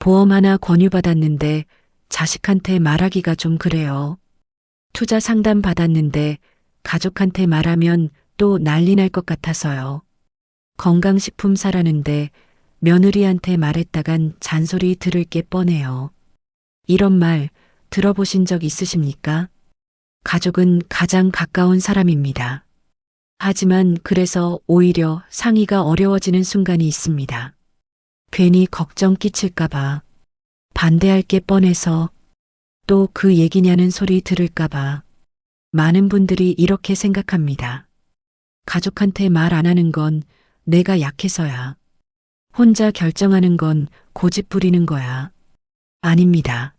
보험 하나 권유받았는데 자식한테 말하기가 좀 그래요. 투자 상담 받았는데 가족한테 말하면 또 난리 날 것 같아서요. 건강식품 사라는데 며느리한테 말했다간 잔소리 들을 게 뻔해요. 이런 말 들어보신 적 있으십니까? 가족은 가장 가까운 사람입니다. 하지만 그래서 오히려 상의가 어려워지는 순간이 있습니다. 괜히 걱정 끼칠까봐, 반대할 게 뻔해서, 또 그 얘기냐는 소리 들을까봐. 많은 분들이 이렇게 생각합니다. 가족한테 말 안 하는 건 내가 약해서야. 혼자 결정하는 건 고집 부리는 거야. 아닙니다.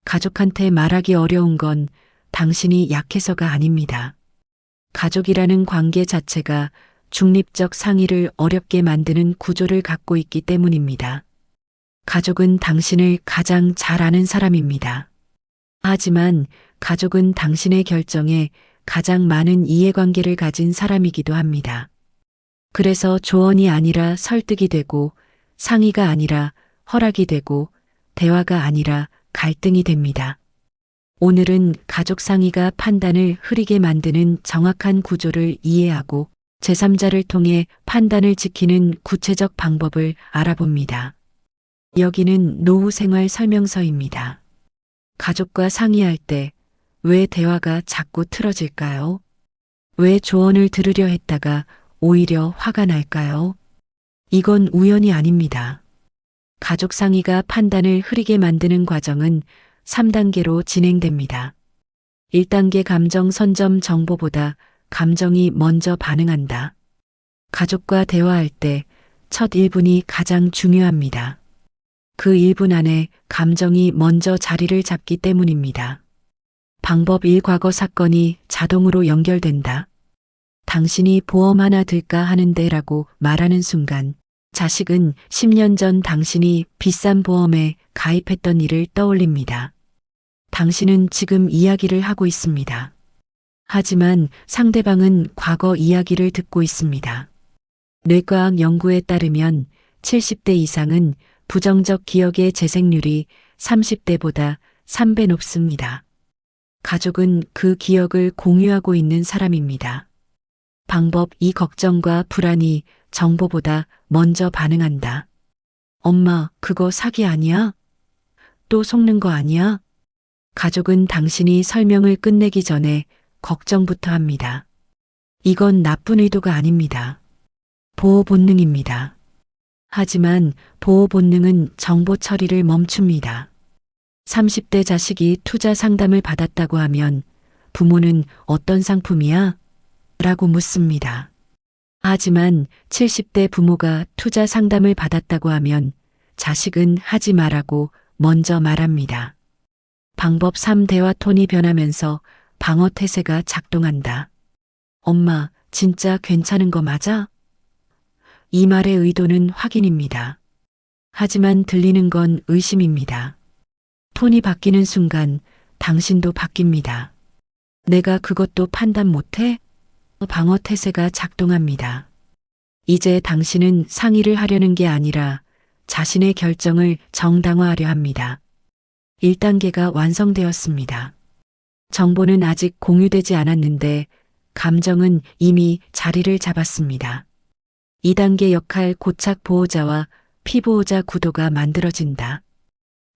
가족한테 말하기 어려운 건 당신이 약해서가 아닙니다. 가족이라는 관계 자체가 중립적 상의를 어렵게 만드는 구조를 갖고 있기 때문입니다. 가족은 당신을 가장 잘 아는 사람입니다. 하지만 가족은 당신의 결정에 가장 많은 이해관계를 가진 사람이기도 합니다. 그래서 조언이 아니라 설득이 되고, 상의가 아니라 허락이 되고, 대화가 아니라 갈등이 됩니다. 오늘은 가족 상의가 판단을 흐리게 만드는 정확한 구조를 이해하고 제3자를 통해 판단을 지키는 구체적 방법을 알아봅니다. 여기는 노후 생활 설명서입니다. 가족과 상의할 때 왜 대화가 자꾸 틀어질까요? 왜 조언을 들으려 했다가 오히려 화가 날까요? 이건 우연이 아닙니다. 가족 상의가 판단을 흐리게 만드는 과정은 3단계로 진행됩니다. 1단계 감정 선점 정보보다 감정이 먼저 반응한다. 가족과 대화할 때 첫 1분이 가장 중요합니다. 그 1분 안에 감정이 먼저 자리를 잡기 때문입니다. 방법 1. 과거 사건이 자동으로 연결된다. 당신이 보험 하나 들까 하는데 라고 말하는 순간 자식은 10년 전 당신이 비싼 보험에 가입했던 일을 떠올립니다. 당신은 지금 이야기를 하고 있습니다. 하지만 상대방은 과거 이야기를 듣고 있습니다. 뇌과학 연구에 따르면 70대 이상은 부정적 기억의 재생률이 30대보다 3배 높습니다. 가족은 그 기억을 공유하고 있는 사람입니다. 방법 2. 걱정과 불안이 정보보다 먼저 반응한다. 엄마, 그거 사기 아니야? 또 속는 거 아니야? 가족은 당신이 설명을 끝내기 전에 걱정부터 합니다. 이건 나쁜 의도가 아닙니다. 보호 본능입니다. 하지만 보호 본능은 정보 처리를 멈춥니다. 30대 자식이 투자 상담을 받았다고 하면 부모는 어떤 상품이야? 라고 묻습니다. 하지만 70대 부모가 투자 상담을 받았다고 하면 자식은 하지 말라고 먼저 말합니다. 방법 3. 대화 톤이 변하면서 방어 태세가 작동한다. 엄마, 진짜 괜찮은 거 맞아? 이 말의 의도는 확인입니다. 하지만 들리는 건 의심입니다. 톤이 바뀌는 순간 당신도 바뀝니다. 내가 그것도 판단 못해? 방어 태세가 작동합니다. 이제 당신은 상의를 하려는 게 아니라 자신의 결정을 정당화하려 합니다. 1단계가 완성되었습니다. 정보는 아직 공유되지 않았는데 감정은 이미 자리를 잡았습니다. 2단계 역할 고착 보호자와 피보호자 구도가 만들어진다.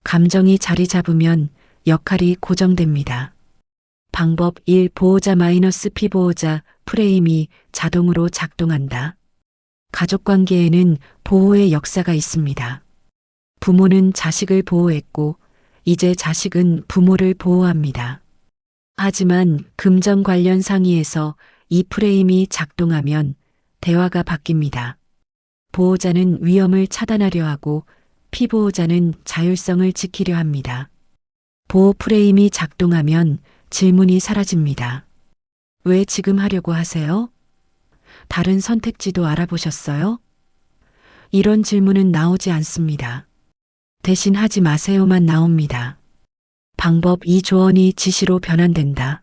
감정이 자리 잡으면 역할이 고정됩니다. 방법 1. 보호자 마이너스 피보호자 프레임이 자동으로 작동한다. 가족관계에는 보호의 역사가 있습니다. 부모는 자식을 보호했고 이제 자식은 부모를 보호합니다. 하지만 금전 관련 상의에서 이 프레임이 작동하면 대화가 바뀝니다. 보호자는 위험을 차단하려 하고 피보호자는 자율성을 지키려 합니다. 보호 프레임이 작동하면 질문이 사라집니다. 왜 지금 하려고 하세요? 다른 선택지도 알아보셨어요? 이런 질문은 나오지 않습니다. 대신 하지 마세요만 나옵니다. 방법 2. 조언이 지시로 변환된다.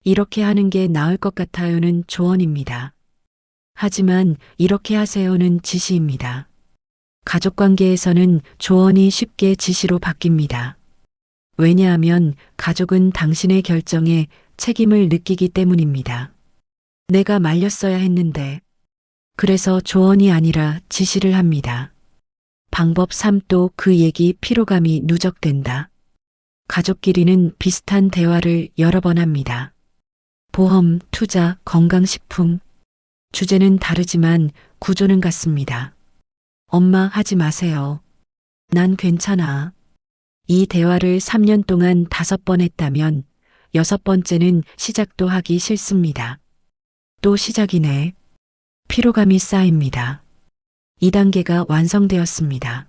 이렇게 하는 게 나을 것 같아요는 조언입니다. 하지만 이렇게 하세요는 지시입니다. 가족관계에서는 조언이 쉽게 지시로 바뀝니다. 왜냐하면 가족은 당신의 결정에 책임을 느끼기 때문입니다. 내가 말렸어야 했는데. 그래서 조언이 아니라 지시를 합니다. 방법 3 또 그 얘기 피로감이 누적된다. 가족끼리는 비슷한 대화를 여러 번 합니다. 보험, 투자, 건강식품. 주제는 다르지만 구조는 같습니다. 엄마 하지 마세요. 난 괜찮아. 이 대화를 3년 동안 5번 했다면 6번째는 시작도 하기 싫습니다. 또 시작이네. 피로감이 쌓입니다. 2단계가 완성되었습니다.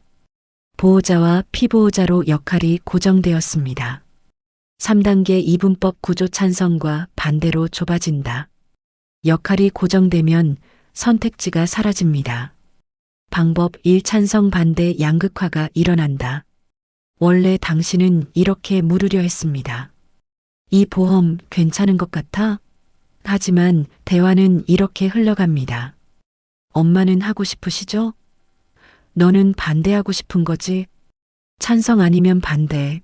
보호자와 피보호자로 역할이 고정되었습니다. 3단계 이분법 구조 찬성과 반대로 좁아진다. 역할이 고정되면 선택지가 사라집니다. 방법 1 찬성 반대 양극화가 일어난다. 원래 당신은 이렇게 물으려 했습니다. 이 보험 괜찮은 것 같아? 하지만 대화는 이렇게 흘러갑니다. 엄마는 하고 싶으시죠? 너는 반대하고 싶은 거지? 찬성 아니면 반대.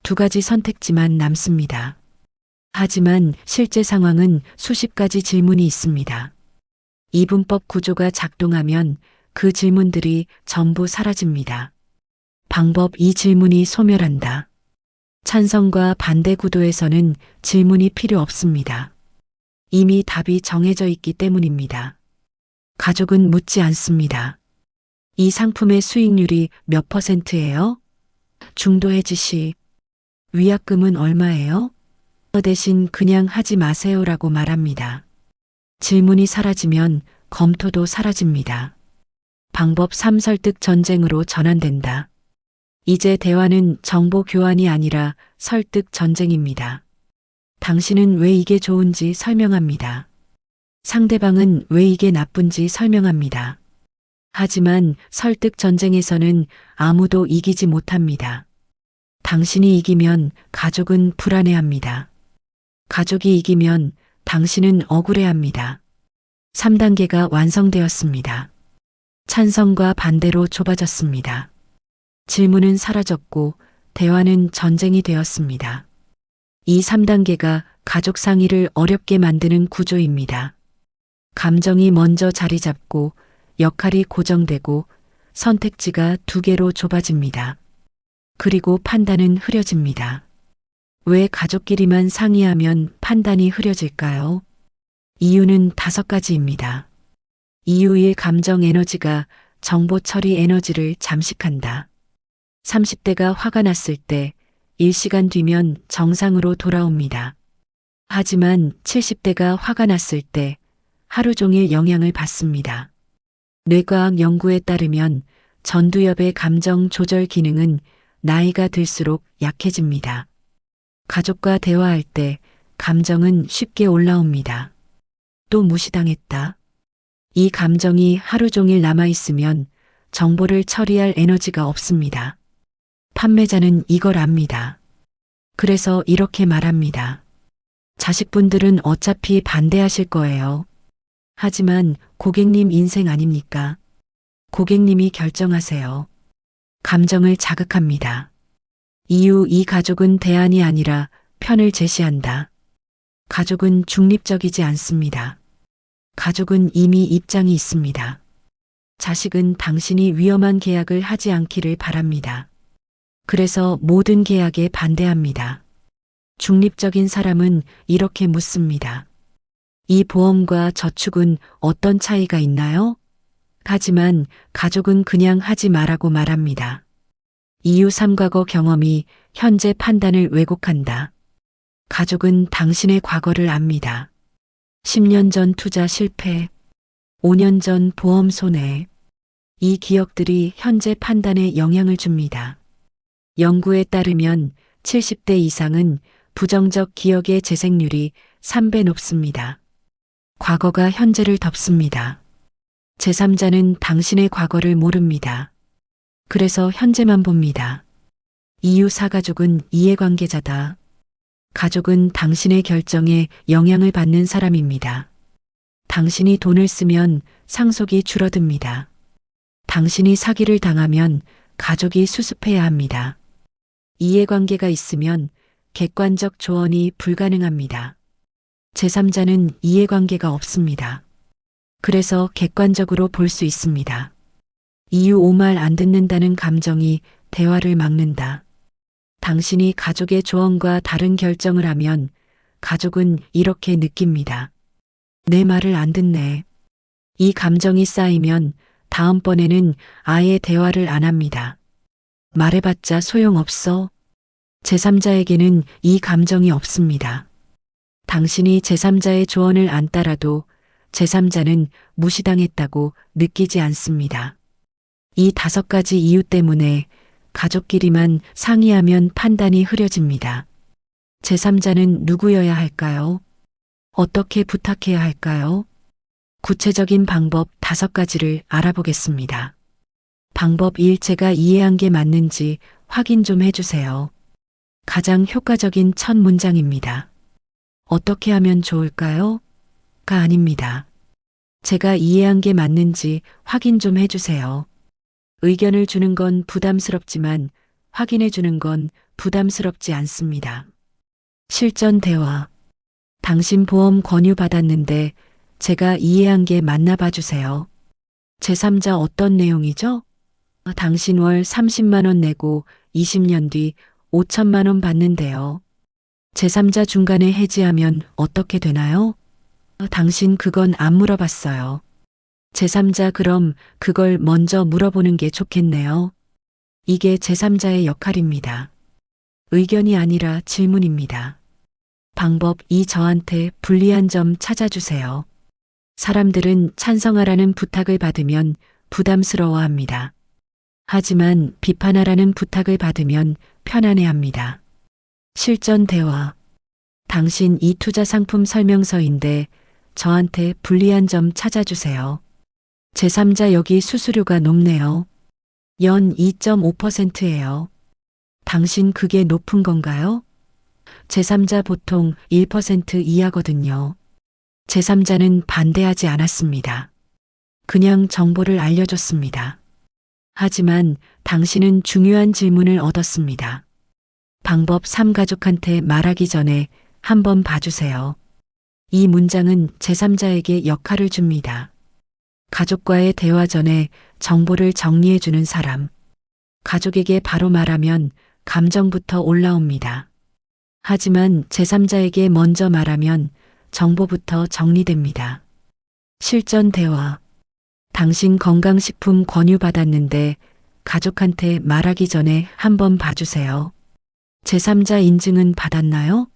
2가지 선택지만 남습니다. 하지만 실제 상황은 수십 가지 질문이 있습니다. 이분법 구조가 작동하면 그 질문들이 전부 사라집니다. 방법 2 질문이 소멸한다. 찬성과 반대 구도에서는 질문이 필요 없습니다. 이미 답이 정해져 있기 때문입니다. 가족은 묻지 않습니다. 이 상품의 수익률이 몇 %예요? 중도 해지 시 위약금은 얼마예요? 대신 그냥 하지 마세요라고 말합니다. 질문이 사라지면 검토도 사라집니다. 방법 3 설득 전쟁으로 전환된다. 이제 대화는 정보 교환이 아니라 설득 전쟁입니다. 당신은 왜 이게 좋은지 설명합니다. 상대방은 왜 이게 나쁜지 설명합니다. 하지만 설득 전쟁에서는 아무도 이기지 못합니다. 당신이 이기면 가족은 불안해합니다. 가족이 이기면 당신은 억울해합니다. 3단계가 완성되었습니다. 찬성과 반대로 좁아졌습니다. 질문은 사라졌고 대화는 전쟁이 되었습니다. 이 3단계가 가족 상의를 어렵게 만드는 구조입니다. 감정이 먼저 자리 잡고 역할이 고정되고 선택지가 2개로 좁아집니다. 그리고 판단은 흐려집니다. 왜 가족끼리만 상의하면 판단이 흐려질까요? 이유는 5가지입니다. 이유 1 감정 에너지가 정보 처리 에너지를 잠식한다. 30대가 화가 났을 때 1시간 뒤면 정상으로 돌아옵니다. 하지만 70대가 화가 났을 때 하루 종일 영향을 받습니다. 뇌과학 연구에 따르면 전두엽의 감정 조절 기능은 나이가 들수록 약해집니다. 가족과 대화할 때 감정은 쉽게 올라옵니다. 또 무시당했다. 이 감정이 하루 종일 남아있으면 정보를 처리할 에너지가 없습니다. 판매자는 이걸 압니다. 그래서 이렇게 말합니다. 자식분들은 어차피 반대하실 거예요. 하지만 고객님 인생 아닙니까? 고객님이 결정하세요. 감정을 자극합니다. 이유 2 가족은 대안이 아니라 편을 제시한다. 가족은 중립적이지 않습니다. 가족은 이미 입장이 있습니다. 자식은 당신이 위험한 계약을 하지 않기를 바랍니다. 그래서 모든 계약에 반대합니다. 중립적인 사람은 이렇게 묻습니다. 이 보험과 저축은 어떤 차이가 있나요? 하지만 가족은 그냥 하지 말라고 말합니다. 이유 3 과거 경험이 현재 판단을 왜곡한다. 가족은 당신의 과거를 압니다. 10년 전 투자 실패, 5년 전 보험 손해. 이 기억들이 현재 판단에 영향을 줍니다. 연구에 따르면 70대 이상은 부정적 기억의 재생률이 3배 높습니다. 과거가 현재를 덮습니다. 제3자는 당신의 과거를 모릅니다. 그래서 현재만 봅니다. 이유 4 가족은 이해관계자다. 가족은 당신의 결정에 영향을 받는 사람입니다. 당신이 돈을 쓰면 상속이 줄어듭니다. 당신이 사기를 당하면 가족이 수습해야 합니다. 이해관계가 있으면 객관적 조언이 불가능합니다. 제3자는 이해관계가 없습니다. 그래서 객관적으로 볼 수 있습니다. 이유 오말 안 듣는다는 감정이 대화를 막는다. 당신이 가족의 조언과 다른 결정을 하면 가족은 이렇게 느낍니다. 내 말을 안 듣네. 이 감정이 쌓이면 다음번에는 아예 대화를 안 합니다. 말해봤자 소용없어. 제3자에게는 이 감정이 없습니다. 당신이 제3자의 조언을 안 따라도 제3자는 무시당했다고 느끼지 않습니다. 이 5가지 이유 때문에 가족끼리만 상의하면 판단이 흐려집니다. 제3자는 누구여야 할까요? 어떻게 부탁해야 할까요? 구체적인 방법 5가지를 알아보겠습니다. 방법 1. 제가 이해한 게 맞는지 확인 좀 해주세요. 가장 효과적인 첫 문장입니다. 어떻게 하면 좋을까요? 가 아닙니다. 제가 이해한 게 맞는지 확인 좀 해주세요. 의견을 주는 건 부담스럽지만 확인해 주는 건 부담스럽지 않습니다. 실전 대화. 당신 보험 권유 받았는데 제가 이해한 게 맞나 봐주세요. 제3자 어떤 내용이죠? 당신 월 30만 원 내고 20년 뒤 5천만 원 받는데요. 제3자 중간에 해지하면 어떻게 되나요? 당신 그건 안 물어봤어요. 제3자 그럼 그걸 먼저 물어보는 게 좋겠네요. 이게 제3자의 역할입니다. 의견이 아니라 질문입니다. 방법 2. 저한테 불리한 점 찾아주세요. 사람들은 찬성하라는 부탁을 받으면 부담스러워합니다. 하지만 비판하라는 부탁을 받으면 편안해합니다. 실전 대화. 당신 이 투자 상품 설명서인데 저한테 불리한 점 찾아주세요. 제3자 여기 수수료가 높네요. 연 2.5%예요. 당신 그게 높은 건가요? 제3자 보통 1% 이하거든요. 제3자는 반대하지 않았습니다. 그냥 정보를 알려줬습니다. 하지만 당신은 중요한 질문을 얻었습니다. 방법 3. 가족한테 말하기 전에 한번 봐주세요. 이 문장은 제3자에게 역할을 줍니다. 가족과의 대화 전에 정보를 정리해주는 사람. 가족에게 바로 말하면 감정부터 올라옵니다. 하지만 제3자에게 먼저 말하면 정보부터 정리됩니다. 실전 대화. 당신 건강식품 권유 받았는데 가족한테 말하기 전에 한번 봐주세요. 제3자 인증은 받았나요?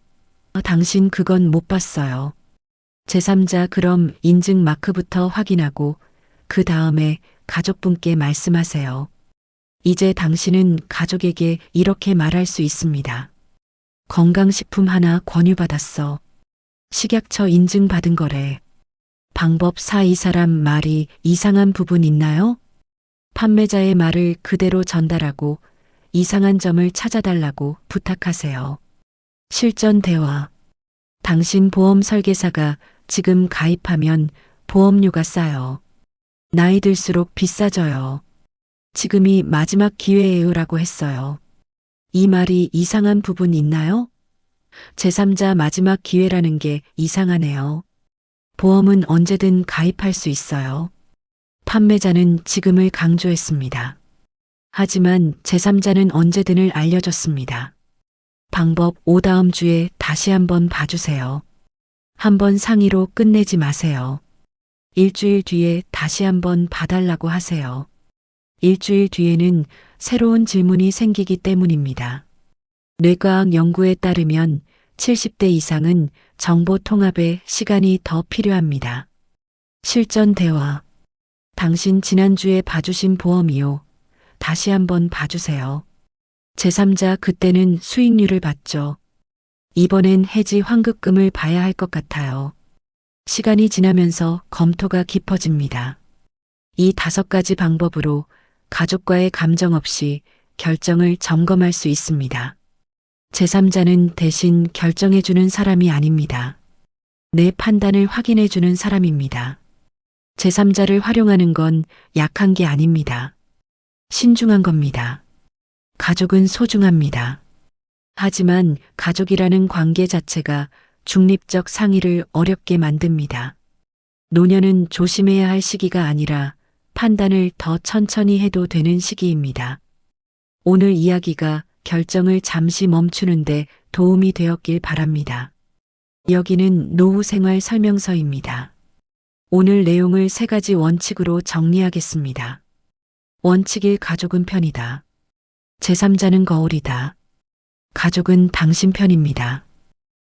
당신 그건 못 봤어요. 제3자 그럼 인증 마크부터 확인하고 그 다음에 가족분께 말씀하세요. 이제 당신은 가족에게 이렇게 말할 수 있습니다. 건강식품 하나 권유받았어. 식약처 인증받은 거래. 방법 4. 이 사람 말이 이상한 부분 있나요? 판매자의 말을 그대로 전달하고 이상한 점을 찾아달라고 부탁하세요. 실전 대화. 당신 보험 설계사가 지금 가입하면 보험료가 싸요. 나이 들수록 비싸져요. 지금이 마지막 기회예요 라고 했어요. 이 말이 이상한 부분 있나요? 제3자 마지막 기회라는 게 이상하네요. 보험은 언제든 가입할 수 있어요. 판매자는 지금을 강조했습니다. 하지만 제3자는 언제든을 알려줬습니다. 방법 5. 다음 주에 다시 한번 봐주세요. 한번 상의로 끝내지 마세요. 일주일 뒤에 다시 한번 봐달라고 하세요. 일주일 뒤에는 새로운 질문이 생기기 때문입니다. 뇌과학 연구에 따르면 70대 이상은 정보 통합에 시간이 더 필요합니다. 실전 대화. 당신 지난주에 봐주신 보험이요. 다시 한번 봐주세요. 제3자 그때는 수익률을 봤죠. 이번엔 해지 환급금을 봐야 할 것 같아요. 시간이 지나면서 검토가 깊어집니다. 이 5가지 방법으로 가족과의 감정 없이 결정을 점검할 수 있습니다. 제3자는 대신 결정해주는 사람이 아닙니다. 내 판단을 확인해주는 사람입니다. 제3자를 활용하는 건 약한 게 아닙니다. 신중한 겁니다. 가족은 소중합니다. 하지만 가족이라는 관계 자체가 중립적 상의를 어렵게 만듭니다. 노년은 조심해야 할 시기가 아니라 판단을 더 천천히 해도 되는 시기입니다. 오늘 이야기가 결정을 잠시 멈추는데 도움이 되었길 바랍니다. 여기는 노후 생활 설명서입니다. 오늘 내용을 3가지 원칙으로 정리하겠습니다. 원칙 1. 가족은 편이다. 제3자는 거울이다. 가족은 당신 편입니다.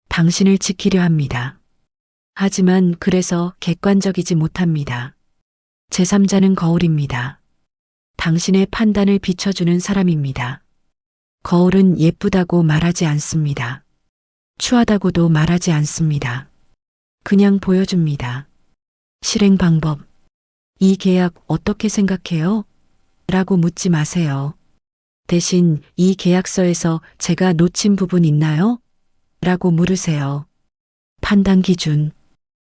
당신을 지키려 합니다. 하지만 그래서 객관적이지 못합니다. 제3자는 거울입니다. 당신의 판단을 비춰주는 사람입니다. 거울은 예쁘다고 말하지 않습니다. 추하다고도 말하지 않습니다. 그냥 보여줍니다. 실행 방법. 이 계약 어떻게 생각해요? 라고 묻지 마세요. 대신 이 계약서에서 제가 놓친 부분 있나요? 라고 물으세요. 판단 기준.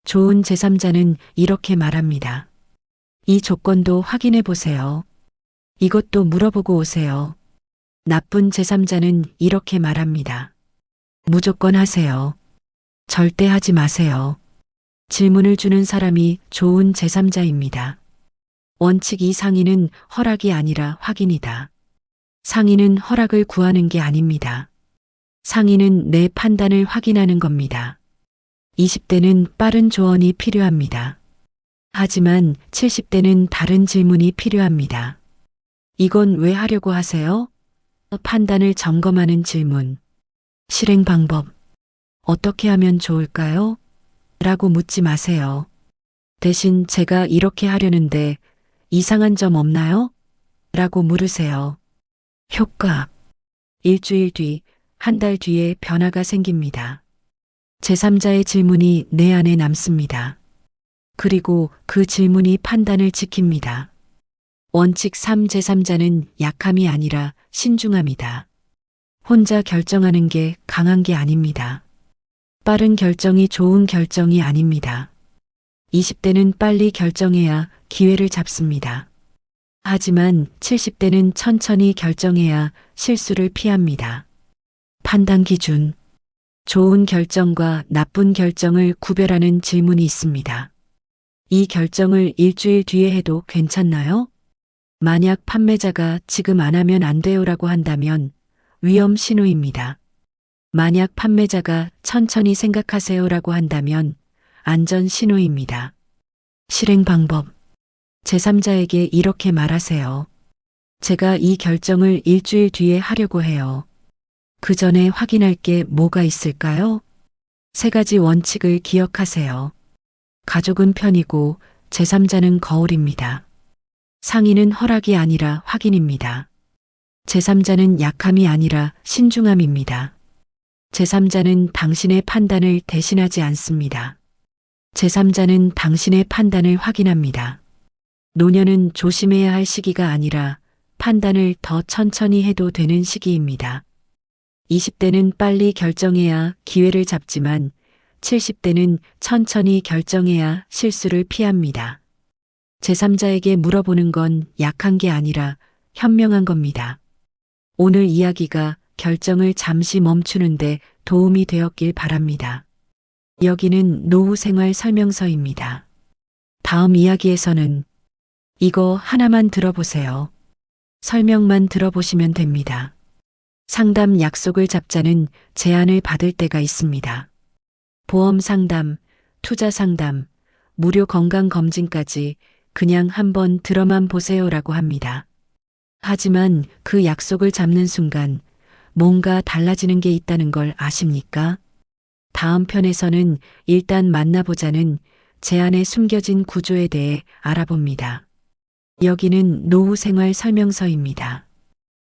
좋은 제3자는 이렇게 말합니다. 이 조건도 확인해 보세요. 이것도 물어보고 오세요. 나쁜 제3자는 이렇게 말합니다. 무조건 하세요. 절대 하지 마세요. 질문을 주는 사람이 좋은 제3자입니다. 원칙 2. 상의는 허락이 아니라 확인이다. 상의는 허락을 구하는 게 아닙니다. 상의는 내 판단을 확인하는 겁니다. 20대는 빠른 조언이 필요합니다. 하지만 70대는 다른 질문이 필요합니다. 이건 왜 하려고 하세요? 판단을 점검하는 질문. 실행 방법. 어떻게 하면 좋을까요? 라고 묻지 마세요. 대신 제가 이렇게 하려는데 이상한 점 없나요? 라고 물으세요. 효과. 일주일 뒤, 한 달 뒤에 변화가 생깁니다. 제3자의 질문이 내 안에 남습니다. 그리고 그 질문이 판단을 지킵니다. 원칙 3. 제3자는 약함이 아니라 신중함이다. 혼자 결정하는 게 강한 게 아닙니다. 빠른 결정이 좋은 결정이 아닙니다. 20대는 빨리 결정해야 기회를 잡습니다. 하지만 70대는 천천히 결정해야 실수를 피합니다. 판단 기준. 좋은 결정과 나쁜 결정을 구별하는 질문이 있습니다. 이 결정을 일주일 뒤에 해도 괜찮나요? 만약 판매자가 지금 안 하면 안 돼요라고 한다면 위험 신호입니다. 만약 판매자가 천천히 생각하세요라고 한다면 안전 신호입니다. 실행 방법. 제3자에게 이렇게 말하세요. 제가 이 결정을 일주일 뒤에 하려고 해요. 그 전에 확인할 게 뭐가 있을까요? 3가지 원칙을 기억하세요. 가족은 편이고 제3자는 거울입니다. 상의는 허락이 아니라 확인입니다. 제3자는 약함이 아니라 신중함입니다. 제3자는 당신의 판단을 대신하지 않습니다. 제3자는 당신의 판단을 확인합니다. 노년은 조심해야 할 시기가 아니라 판단을 더 천천히 해도 되는 시기입니다. 20대는 빨리 결정해야 기회를 잡지만 70대는 천천히 결정해야 실수를 피합니다. 제3자에게 물어보는 건 약한 게 아니라 현명한 겁니다. 오늘 이야기가 결정을 잠시 멈추는데 도움이 되었길 바랍니다. 여기는 노후 생활 설명서입니다. 다음 이야기에서는 이거 하나만 들어보세요. 설명만 들어보시면 됩니다. 상담 약속을 잡자는 제안을 받을 때가 있습니다. 보험 상담, 투자 상담, 무료 건강 검진까지 그냥 한번 들어만 보세요라고 합니다. 하지만 그 약속을 잡는 순간 뭔가 달라지는 게 있다는 걸 아십니까? 다음 편에서는 일단 만나보자는 제안의 숨겨진 구조에 대해 알아봅니다. 여기는 노후 생활 설명서입니다.